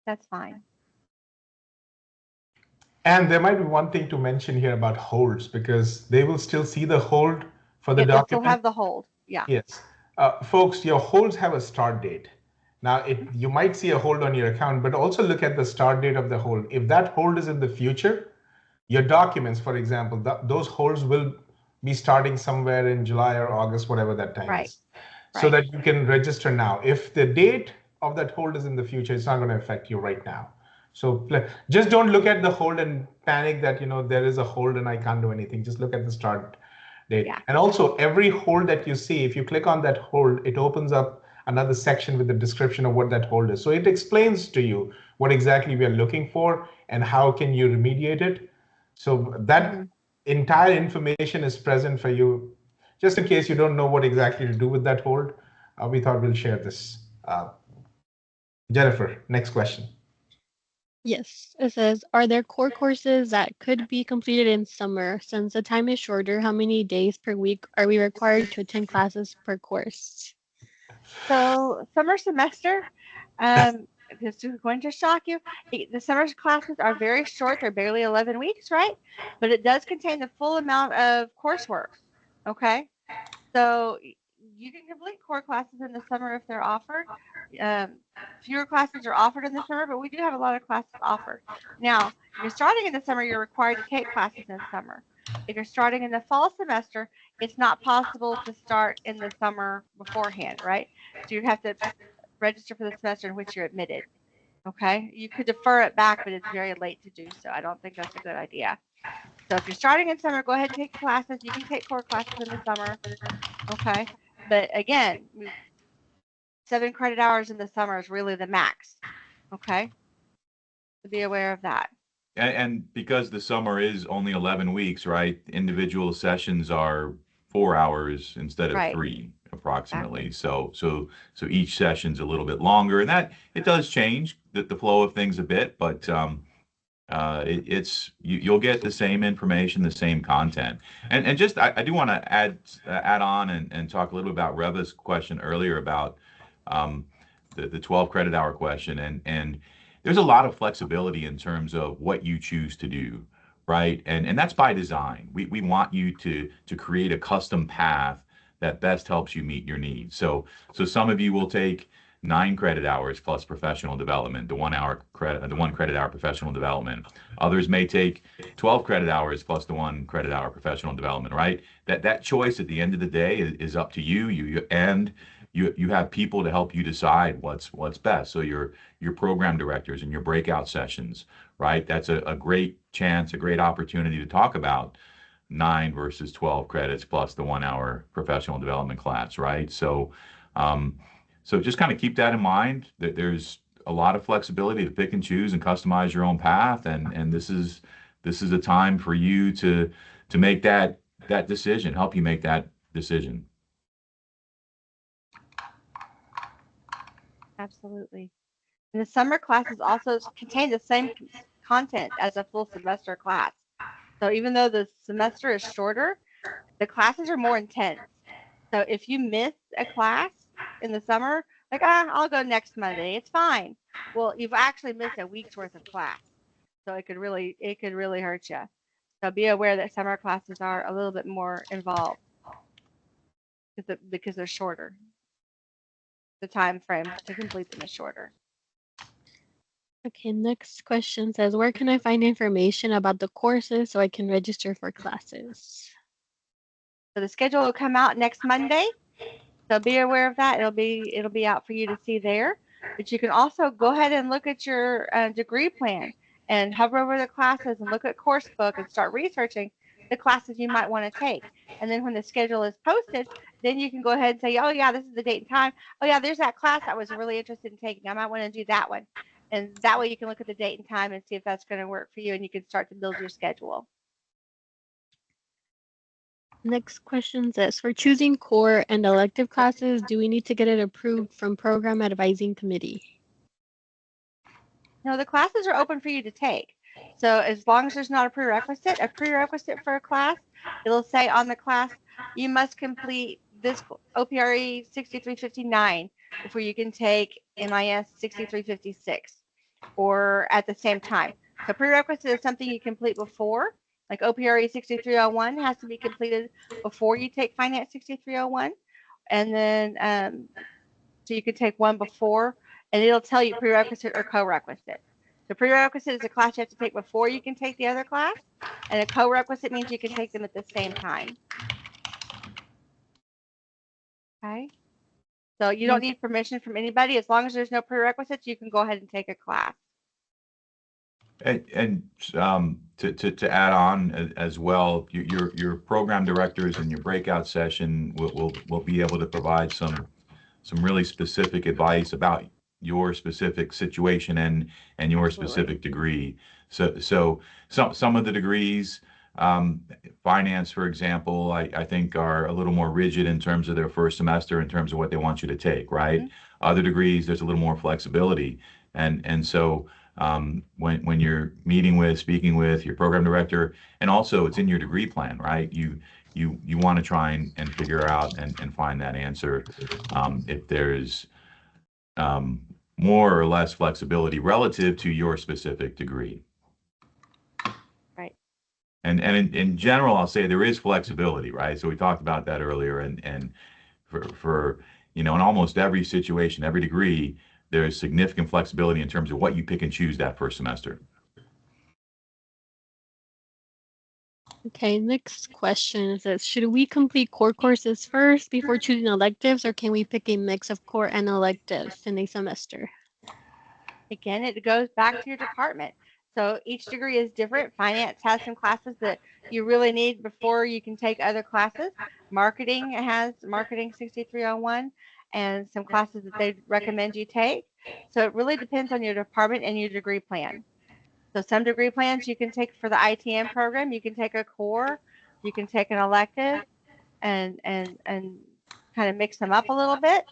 That's fine. And there might be one thing to mention here about holds, because they will still see the hold for the Yeah, they'll still document. have the hold. Yeah. Yes. Folks, your holds have a start date. Now, you might see a hold on your account, but also look at the start date of the hold. If that hold is in the future, your documents, for example, those holds will be starting somewhere in July or August, whatever that time Right. is, so Right. that you can register now. If the date of that hold is in the future, it's not going to affect you right now. So just don't look at the hold and panic that, there is a hold and I can't do anything. Just look at the start date. Yeah. And also, every hold that you see, if you click on that hold, it opens up another section with the description of what that hold is. So it explains to you what exactly we are looking for and how can you remediate it. So that entire information is present for you. Just in case you don't know what exactly to do with that hold, we thought we'll share this. Jennifer, next question. Yes, it says, are there core courses that could be completed in summer? Since the time is shorter, how many days per week are we required to attend classes per course? So summer semester, this is going to shock you. The summer classes are very short. They're barely 11 weeks, right? But it does contain the full amount of coursework. Okay. So you can complete core classes in the summer if they're offered. Um, Fewer classes are offered in the summer, but we do have a lot of classes offered. Now, if you're starting in the summer, you're required to take classes in summer. If you're starting in the fall semester, it's not possible to start in the summer beforehand, right? So you have to register for the semester in which you're admitted. Okay, you could defer it back, but it's very late to do so. I don't think that's a good idea. So if you're starting in summer, go ahead and take classes. You can take core classes in the summer. Okay, but again, 7 credit hours in the summer is really the max. Okay, so be aware of that. And because the summer is only 11 weeks, right? Individual sessions are 4 hours instead of Right. 3 approximately. Exactly. So each session's a little bit longer, and that it does change the flow of things a bit, but you'll get the same information, the same content. And just I do want to add on and talk a little about Reva's question earlier about the 12 credit hour question, and there's a lot of flexibility in terms of what you choose to do, right? And that's by design. We want you to create a custom path that best helps you meet your needs. So some of you will take 9 credit hours plus professional development, the 1 credit hour professional development. Others may take 12 credit hours plus the 1 credit hour professional development, right? That choice at the end of the day is up to you. You have people to help you decide what's best. So your program directors and your breakout sessions, right? That's a great chance, a great opportunity to talk about 9 versus 12 credits plus the 1 hour professional development class, right? So just kind of keep that in mind, that there's a lot of flexibility to pick and choose and customize your own path, and this is a time for you to make that decision, help you make that decision. Absolutely. And the summer classes also contain the same content as a full semester class. So even though the semester is shorter, the classes are more intense. So if you miss a class in the summer, like, I'll go next Monday, it's fine. Well, you've actually missed a week's worth of class. So it could really hurt you. So be aware that summer classes are a little bit more involved because they're shorter. The time frame to complete them is shorter. Okay, next question says, where can I find information about the courses so I can register for classes? So the schedule will come out next Monday. So be aware of that. It'll be out for you to see there. But you can also go ahead and look at your degree plan and hover over the classes and look at course book and start researching the classes you might want to take. And then when the schedule is posted, then you can go ahead and say, oh yeah, this is the date and time. Oh yeah, there's that class I was really interested in taking. I might want to do that one. And that way you can look at the date and time and see if that's going to work for you, and you can start to build your schedule. Next question says, for choosing core and elective classes, do we need to get it approved from Program Advising Committee? No, the classes are open for you to take. So as long as there's not a prerequisite for a class, it'll say on the class, you must complete this OPRE 6359 before you can take MIS 6356 or at the same time. So prerequisite is something you complete before, like OPRE 6301 has to be completed before you take Finance 6301. And then, so you could take one before, and it'll tell you prerequisite or co-requisite. The prerequisite is a class you have to take before you can take the other class, and a co-requisite means you can take them at the same time. Okay? So you don't need permission from anybody. As long as there's no prerequisites, you can go ahead and take a class. And to add on as well, your program directors in your breakout session will be able to provide some really specific advice about your specific situation and your specific degree. So some of the degrees, finance, for example, I think are a little more rigid in terms of their first semester in terms of what they want you to take, right? Mm-hmm. Other degrees, there's a little more flexibility. And so when you're speaking with your program director, and also it's in your degree plan, right? You want to try and figure out and find that answer if there's more or less flexibility relative to your specific degree. Right. And in general, I'll say there is flexibility, right? So we talked about that earlier, and for in almost every situation, every degree, there is significant flexibility in terms of what you pick and choose that first semester. Okay, next question says, should we complete core courses first before choosing electives, or can we pick a mix of core and electives in a semester? Again, it goes back to your department. So each degree is different. Finance has some classes that you really need before you can take other classes. Marketing has Marketing 6301 and some classes that they recommend you take. So it really depends on your department and your degree plan. So some degree plans you can take for the ITM program, you can take a core, you can take an elective, and kind of mix them up a little bit.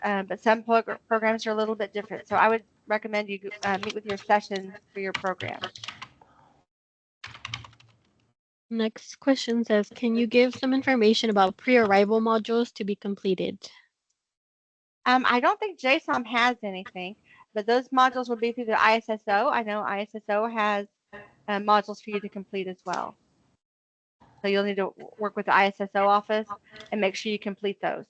But some programs are a little bit different. So I would recommend you meet with your sessions for your program. Next question says, can you give some information about pre-arrival modules to be completed? I don't think JSOM has anything, but those modules will be through the ISSO. I know ISSO has modules for you to complete as well. So you'll need to work with the ISSO office and make sure you complete those.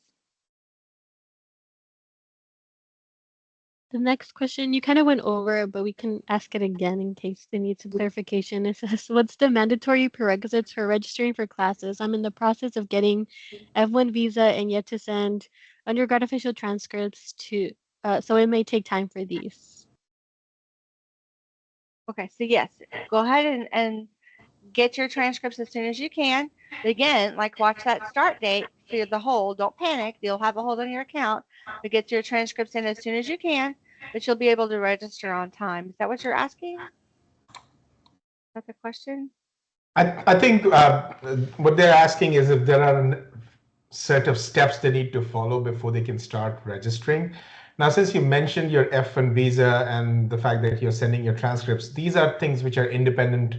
The next question you kind of went over, but we can ask it again in case they need some clarification. It says, what's the mandatory prerequisites for registering for classes? I'm in the process of getting F-1 visa and yet to send undergrad official transcripts to, so it may take time for these. Okay, so yes, go ahead and get your transcripts as soon as you can. But again, like watch that start date for the hold. Don't panic. You'll have a hold on your account, but get your transcripts in as soon as you can, but you'll be able to register on time. Is that what you're asking? Is that the question? I think what they're asking is if there are a set of steps they need to follow before they can start registering. Now, since you mentioned your F-1 visa and the fact that you're sending your transcripts, these are things which are independent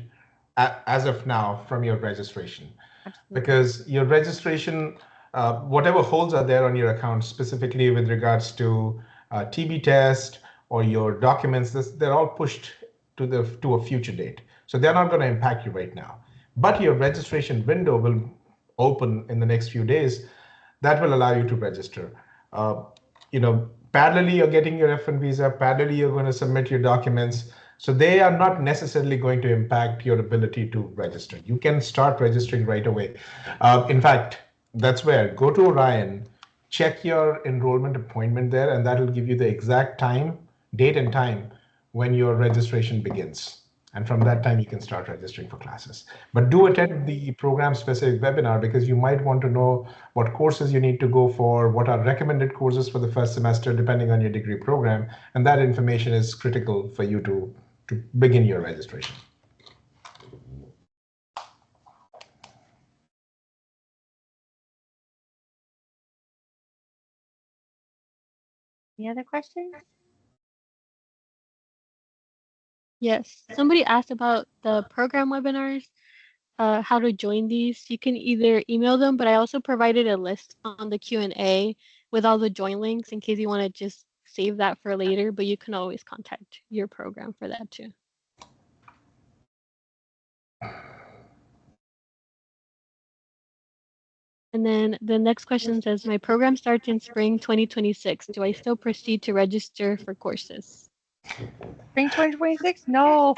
as of now from your registration. Absolutely. Because your registration, whatever holds are there on your account, specifically with regards to TB test or your documents, they're all pushed to a future date. So they're not going to impact you right now. But your registration window will open in the next few days. That will allow you to register. Parallelly, you're getting your F-1 visa. Parallelly, you're going to submit your documents. So they are not necessarily going to impact your ability to register. You can start registering right away. In fact, that's where go to Orion, check your enrollment appointment there, and that will give you the exact time, date and time when your registration begins. And from that time, you can start registering for classes. But do attend the program specific webinar because you might want to know what courses you need to go for, what are recommended courses for the first semester, depending on your degree program. And that information is critical for you to begin your registration. Any other questions? Yes. Somebody asked about the program webinars, how to join these. You can either email them, but I also provided a list on the Q&A with all the join links in case you want to just save that for later, but you can always contact your program for that too. And then the next question says, my program starts in spring 2026. Do I still proceed to register for courses? Spring 2026? No.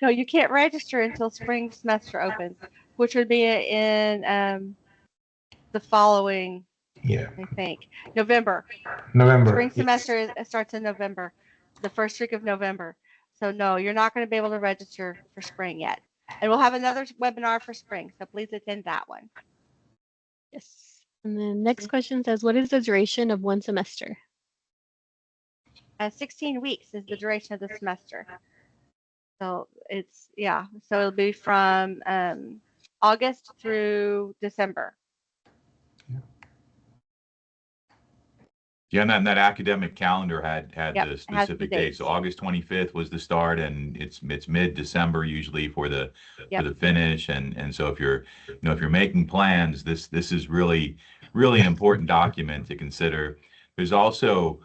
No, you can't register until spring semester opens, which would be in the following, Yeah, I think, November. November. Spring Yes. semester starts in November, the first week of November. So no, you're not going to be able to register for spring yet. And we'll have another webinar for spring, so please attend that one. Yes. And then next question says, what is the duration of one semester? 16 weeks is the duration of the semester. So it's, yeah, so it'll be from August through December. Yeah, and that academic calendar had Yep, the it has the specific date. dates. So August 25th was the start, and it's mid-December usually for the Yep. finish. And so if you're making plans, this is really an important document to consider. There's also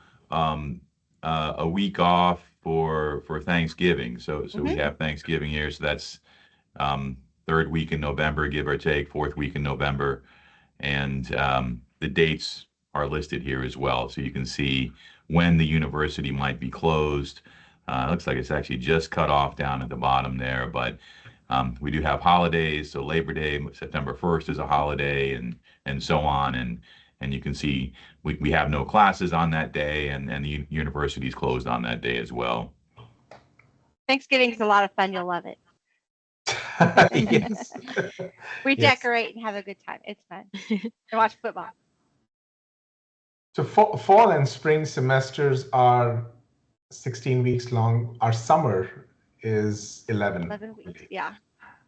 a week off for Thanksgiving. So we have Thanksgiving here. So that's third week in November, give or take, fourth week in November, and the dates are listed here as well, so you can see when the university might be closed. It looks like it's actually just cut off down at the bottom there, but we do have holidays. So Labor Day, September 1st is a holiday, and so on. And you can see we have no classes on that day, and the university is closed on that day as well. Thanksgiving's a lot of fun. You'll love it. Yes. We Yes. decorate and have a good time. It's fun. And watch football. So fall and spring semesters are 16 weeks long. Our summer is 11. 11 weeks, yeah.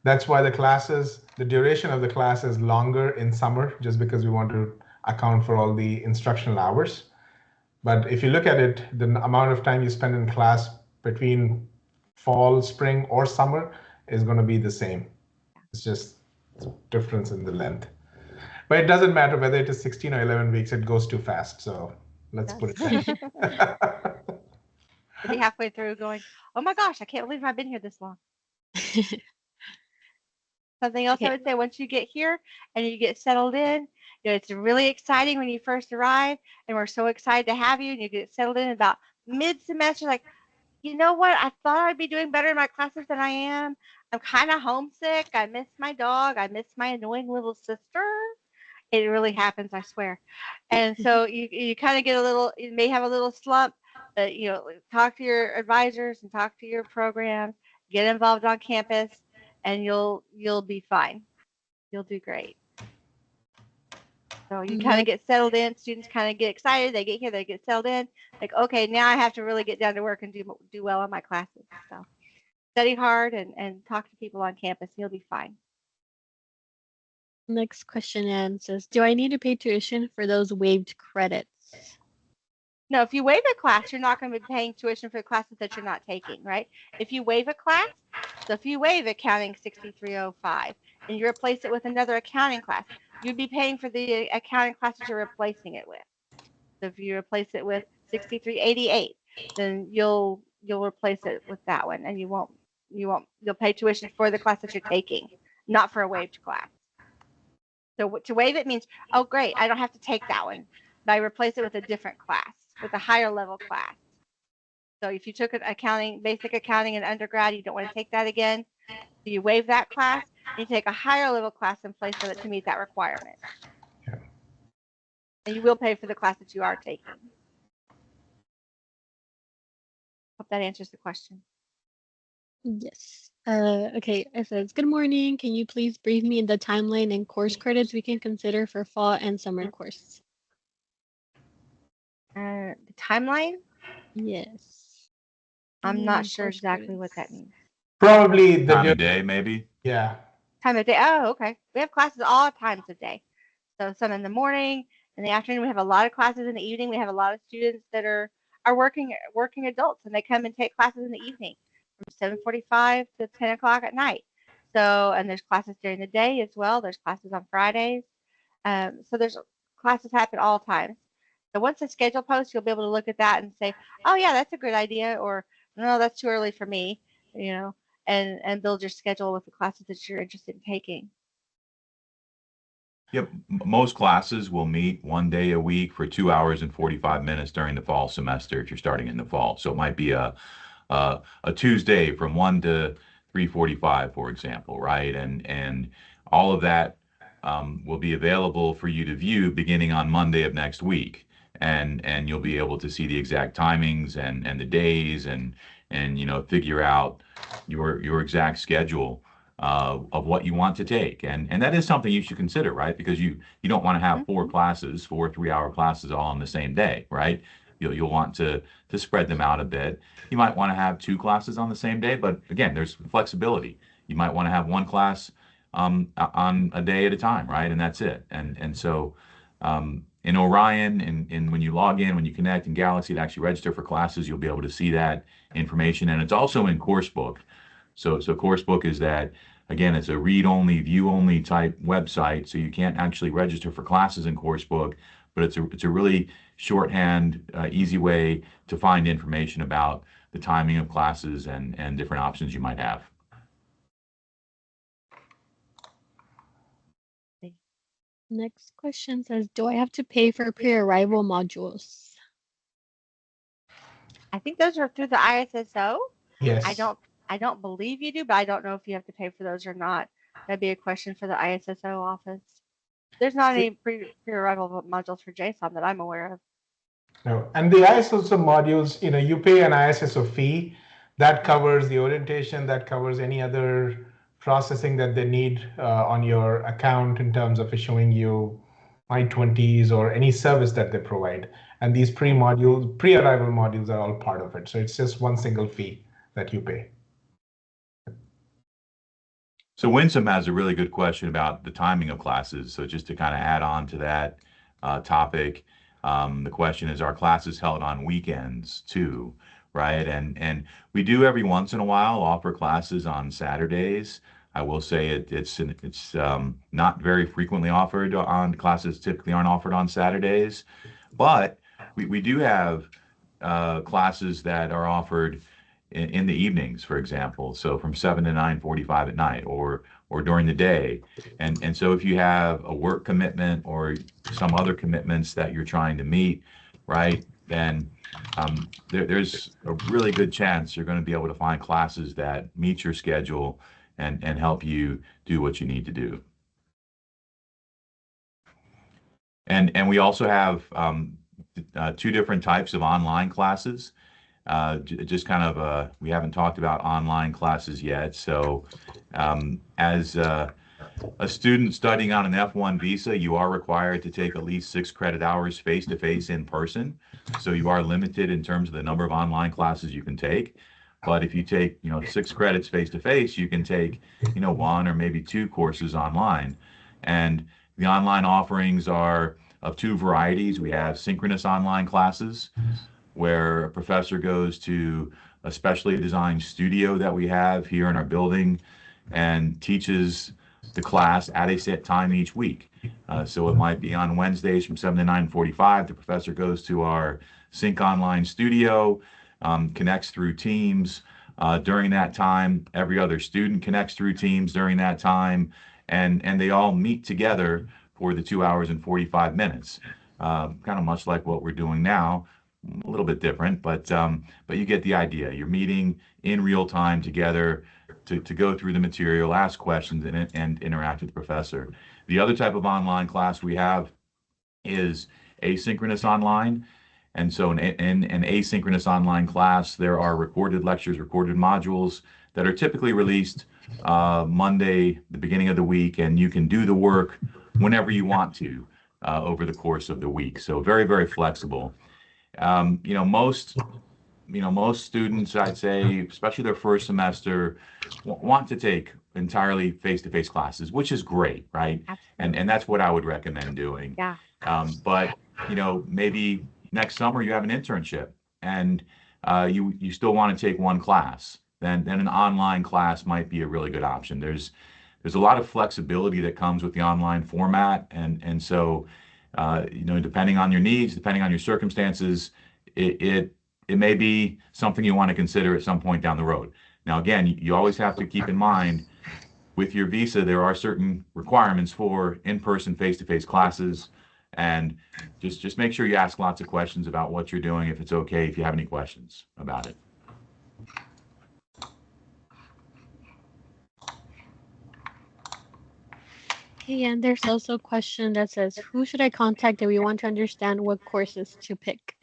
That's why the duration of the class is longer in summer, just because we want to account for all the instructional hours. But if you look at it, the amount of time you spend in class between fall, spring, or summer is going to be the same. It's just difference in the length. But it doesn't matter whether it is 16 or 11 weeks, it goes too fast. So let's put it that way. You'll be halfway through going, oh my gosh, I can't believe I've been here this long. Something else I would say, once you get here and you get settled in, it's really exciting when you first arrive, and we're so excited to have you, and you get settled in about mid-semester, like, you know what, I thought I'd be doing better in my classes than I am. I'm kind of homesick. I miss my dog. I miss my annoying little sister. It really happens, I swear. And so you kind of get you may have a little slump, but talk to your advisors and talk to your programs, get involved on campus, and you'll be fine. You'll do great. So you kind of get settled in. Students kind of get excited. They get here, they get settled in. Like, okay, now I have to really get down to work and do well on my classes. So study hard and talk to people on campus. You'll be fine. Next question, Anne says, do I need to pay tuition for those waived credits? No, if you waive a class, you're not going to be paying tuition for the classes that you're not taking, right? If you waive a class, so if you waive accounting 6305 and you replace it with another accounting class, you'd be paying for the accounting classes you're replacing it with. So if you replace it with 6388, then you'll replace it with that one, and you'll pay tuition for the class that you're taking, not for a waived class. So to waive it means, oh great, I don't have to take that one. but I replace it with a different class, with a higher level class. So if you took an accounting, basic accounting in undergrad, you don't want to take that again, so you waive that class, and you take a higher level class in place of it to meet that requirement. Yeah. And you will pay for the class that you are taking. Hope that answers the question. Yes. Okay, it says, good morning. Can you please brief me in the timeline and course credits we can consider for fall and summer course? The timeline? Yes. I'm Timeline not and sure course exactly what that credits. means. Probably the Time of day, maybe. yeah. Time of day. Oh, okay. We have classes all times of day. So some in the morning, in the afternoon. We have a lot of classes in the evening. We have a lot of students that are working adults, and they come and take classes in the evening from 7:45 to 10 o'clock at night. So, and there's classes during the day as well. There's classes on Fridays. So there's classes happen all times. So once the schedule posts, you'll be able to look at that and say, oh yeah, that's a good idea, or no, that's too early for me, and build your schedule with the classes that you're interested in taking. Yep, most classes will meet one day a week for 2 hours and 45 minutes during the fall semester if you're starting in the fall. So it might be a Tuesday from 1 to 3:45, for example, right? And all of that will be available for you to view beginning on Monday of next week. And you'll be able to see the exact timings and the days and figure out your exact schedule of what you want to take. And that is something you should consider, right? Because you don't want to have four classes, 4 3-hour classes all on the same day, right? You'll want to spread them out a bit. You might want to have 2 classes on the same day, but again, there's flexibility. You might want to have 1 class on a day at a time, right? And that's it. And so in Orion, and when you log in, when you connect in Galaxy to actually register for classes, you'll be able to see that information. And it's also in Coursebook. So Coursebook is that, again, it's a read-only, view-only type website, so you can't actually register for classes in Coursebook, but it's a really shorthand, easy way to find information about the timing of classes and different options you might have. Next question says, do I have to pay for pre-arrival modules? I think those are through the ISSO. Yes. I don't believe you do, but I don't know if you have to pay for those or not. That'd be a question for the ISSO office. There's not any pre-arrival modules for JSOM that I'm aware of. No, and the ISSO modules, you pay an ISSO fee that covers the orientation, that covers any other processing that they need on your account in terms of issuing you I-20s or any service that they provide. And these pre-arrival modules are all part of it. So it's just one single fee that you pay. So Winsome has a really good question about the timing of classes. So just to kind of add on to that topic, the question is, are classes held on weekends too, right? And we do every once in a while offer classes on Saturdays. I will say it's not very frequently offered on classes. Typically aren't offered on Saturdays, but we do have classes that are offered in the evenings, for example, so from 7 to 9:45 at night, or during the day. And so if you have a work commitment or some other commitments that you're trying to meet, right, then there's a really good chance you're going to be able to find classes that meet your schedule and help you do what you need to do. And we also have 2 different types of online classes. Just kind of, we haven't talked about online classes yet. So as a student studying on an F-1 visa, you are required to take at least 6 credit hours face-to-face in person. So you are limited in terms of the number of online classes you can take. But if you take, 6 credits face-to-face, you can take, 1 or maybe 2 courses online. And the online offerings are of 2 varieties. We have synchronous online classes, where a professor goes to a specially designed studio that we have here in our building and teaches the class at a set time each week. So it might be on Wednesdays from 7 to 9:45. The professor goes to our Sync Online studio, connects through Teams. During that time, every other student connects through Teams during that time, and they all meet together for the 2 hours and 45 minutes. kind of much like what we're doing now, a little bit different, but you get the idea. You're meeting in real time together to go through the material, ask questions, and interact with the professor. The other type of online class we have is asynchronous online. And so in an asynchronous online class, there are recorded lectures, recorded modules that are typically released Monday, the beginning of the week, and you can do the work whenever you want to over the course of the week. So very, very flexible. Most students, I'd say, especially their first semester, want to take entirely face-to-face classes, which is great, right? Absolutely. And that's what I would recommend doing. Yeah. But maybe next summer you have an internship and you still want to take one class, then an online class might be a really good option. There's a lot of flexibility that comes with the online format, and so depending on your needs, depending on your circumstances, it may be something you want to consider at some point down the road. Now, again, you always have to keep in mind with your visa, there are certain requirements for in-person, face-to-face classes, and just make sure you ask lots of questions about what you're doing, if it's okay, if you have any questions about it. Okay, and there's also a question that says, who should I contact if we want to understand what courses to pick?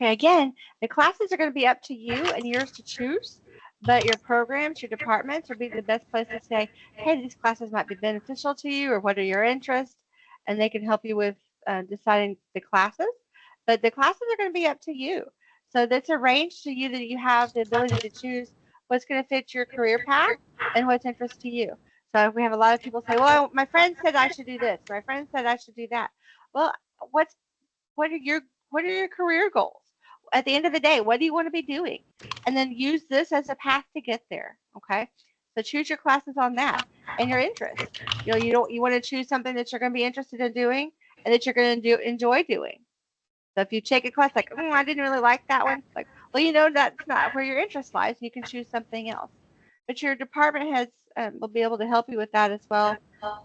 Okay, again, the classes are going to be up to you and yours to choose, but your programs, your departments will be the best place to say, hey, these classes might be beneficial to you, or what are your interests, and they can help you with deciding the classes. But the classes are going to be up to you. So that's arranged to you that you have the ability to choose what's going to fit your career path and what's interest to you. So we have a lot of people say, well, my friend said I should do this. My friend said I should do that. Well, what's what are your what are your career goals? At the end of the day, what do you want to be doing? And then use this as a path to get there. Okay. So choose your classes on that and your interests. You want to choose something that you're going to be interested in doing and that you're going to enjoy doing. So if you take a class like, I didn't really like that one, like, well, that's not where your interest lies. You can choose something else. But your department heads will be able to help you with that as well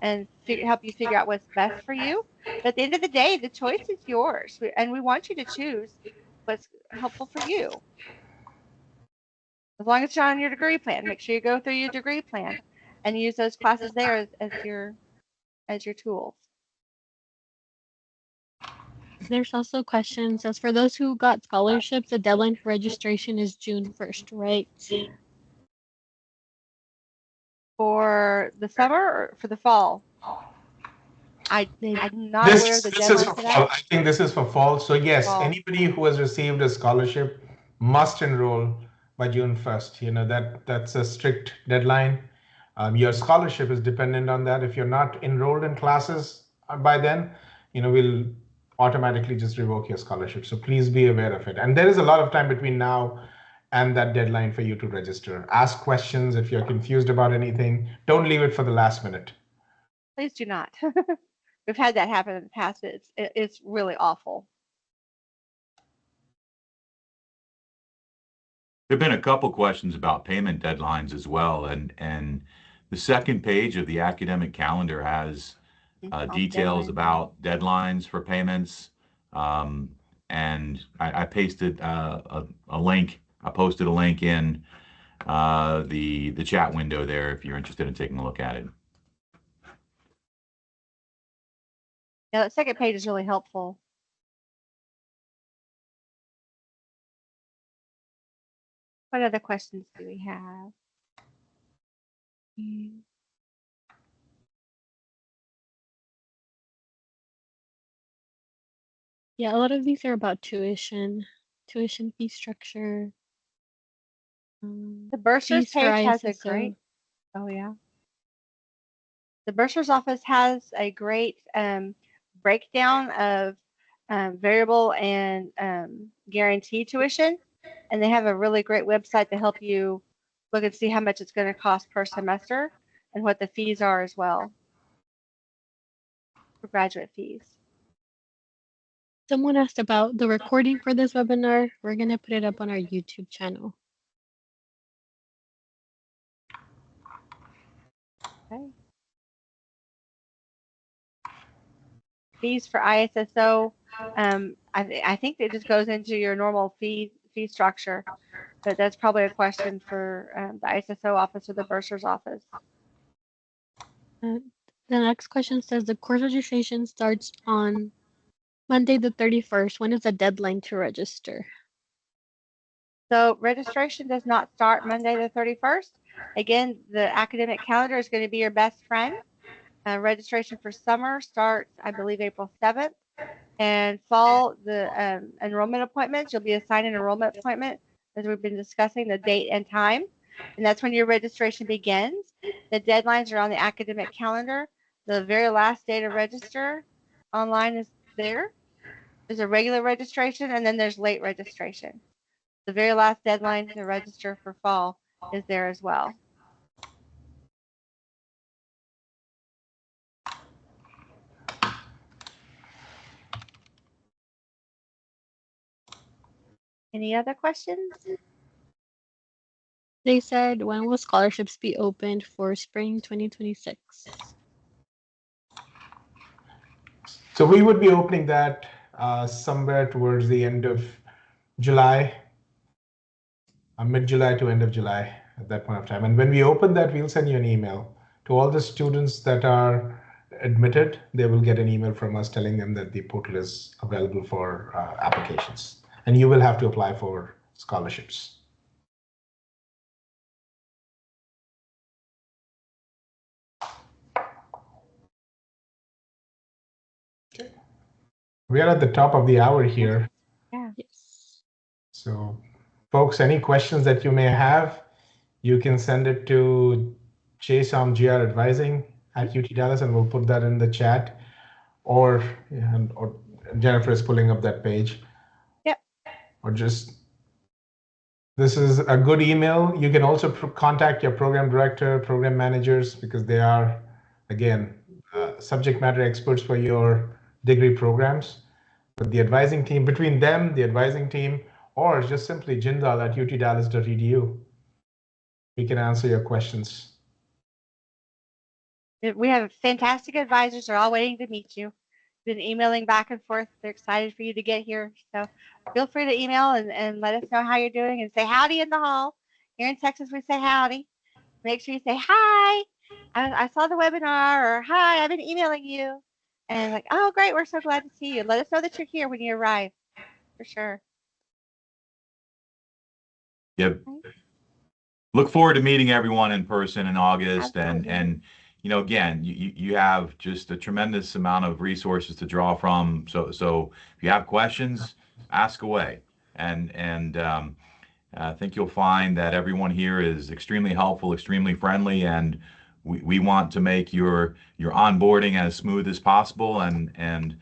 and help you figure out what's best for you. But at the end of the day, the choice is yours, and we want you to choose what's helpful for you. As long as you're on your degree plan, make sure you go through your degree plan and use those classes there as your tools. There's also questions as for those who got scholarships, the deadline for registration is June 1st, right? For the summer or for the fall? I'm not aware of the This is deadline for for fall. that. I think this is for fall. So yes, Fall. anybody who has received a scholarship must enroll by June 1st. That's a strict deadline. Your scholarship is dependent on that. If you're not enrolled in classes by then, we'll automatically just revoke your scholarship. So please be aware of it. And there is a lot of time between now and that deadline for you to register. Ask questions if you're confused about anything. Don't leave it for the last minute. Please do not. We've had that happen in the past. It's really awful. There have been a couple questions about payment deadlines as well, and the second page of the academic calendar has details Deadlines. about deadlines for payments. And I pasted a link. I posted a link in the chat window there if you're interested in taking a look at it. Yeah, that second page is really helpful. What other questions do we have? Yeah, a lot of these are about tuition fee structure, The bursars fees for page has a ISSO. great. Oh yeah. The bursar's office has a great breakdown of variable and guaranteed tuition, and they have a really great website to help you look and see how much it's going to cost per semester and what the fees are as well for graduate fees. Someone asked about the recording for this webinar. We're going to put it up on our YouTube channel. Okay. fees for ISSO, I think it just goes into your normal fee structure, but that's probably a question for the ISSO office or the bursar's office. The next question says the course registration starts on Monday the 31st. When is the deadline to register? So registration does not start Monday the 31st. Again, the academic calendar is going to be your best friend. Registration for summer starts, I believe, April 7th. And fall, the enrollment appointments, you'll be assigned an enrollment appointment, as we've been discussing, the date and time. And that's when your registration begins. The deadlines are on the academic calendar. The very last day to register online is there. There's a regular registration, and then there's late registration. The very last deadline to register for fall is there as well. Any other questions? They said, when will scholarships be opened for spring 2026? So we would be opening that somewhere towards the end of July, mid-July to end of July at that point of time. And when we open that, we'll send you an email to all the students that are admitted. They will get an email from us telling them that the portal is available for applications, and you will have to apply for scholarships. Okay. We are at the top of the hour here. Yeah. Yes. So folks, any questions that you may have, you can send it to JSOM Advising at UT Dallas, and we'll put that in the chat. Or Jennifer is pulling up that page. Yep. Or just, this is a good email. You can also contact your program director, program managers, because they are, again, subject matter experts for your degree programs. But the advising team, between them, the advising team, or just simply jindal.utdallas.edu, we can answer your questions. We have fantastic advisors. They're all waiting to meet you. Been emailing back and forth. They're excited for you to get here. So feel free to email and let us know how you're doing, and say howdy in the hall. Here in Texas, we say howdy. Make sure you say hi. I saw the webinar, or hi, I've been emailing you. And like, oh, great, we're so glad to see you. Let us know that you're here when you arrive, for sure. Yep. Look forward to meeting everyone in person in August. Absolutely. And you know, again, you have just a tremendous amount of resources to draw from. So if you have questions, ask away. And I think you'll find that everyone here is extremely helpful, extremely friendly, and we want to make your onboarding as smooth as possible and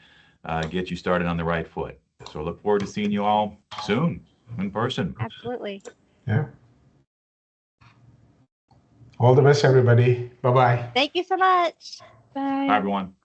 get you started on the right foot. So I look forward to seeing you all soon in person. Absolutely. Yeah. All the best, everybody. Bye-bye. Thank you so much. Bye. Bye, everyone.